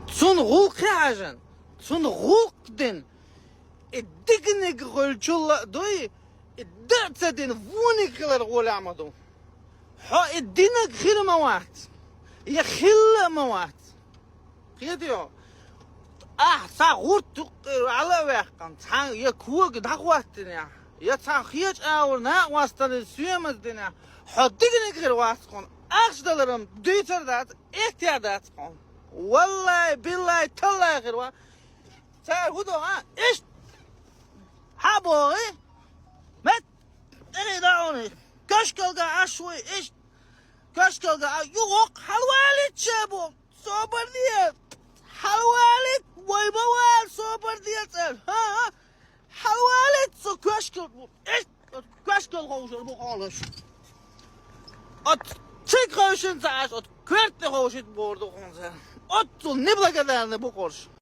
Zum Ruckhagen, zum Ruckden. Dickene Grölchulla, doi, درت den Wohnigler Rolamado. Ha, الدين خير موات. يا خير موات. خيرتيو. ساغورت على وقت. سان يا كوج دعواتنا. يا تاخيج أورنا واستن سويمزدنا. Ha, dickene خير واسكون. أخشدلرم ديتر دات احتياجات كون. والله بالله تلا خير وا. ساغودو ها إيش حبوي. مت إني داوني. كشكل عشوي إيش كشكل يوق حلوالي تشابو صوبر ديال حلوالي ويبوال صوبر ديال ها حلوالي سو كشكل إيش كشكل خوشر بقالش ات تيك خوشن زاش ات كرت خوشت بردو خونزه ات تو نبلا كدرنه بقولش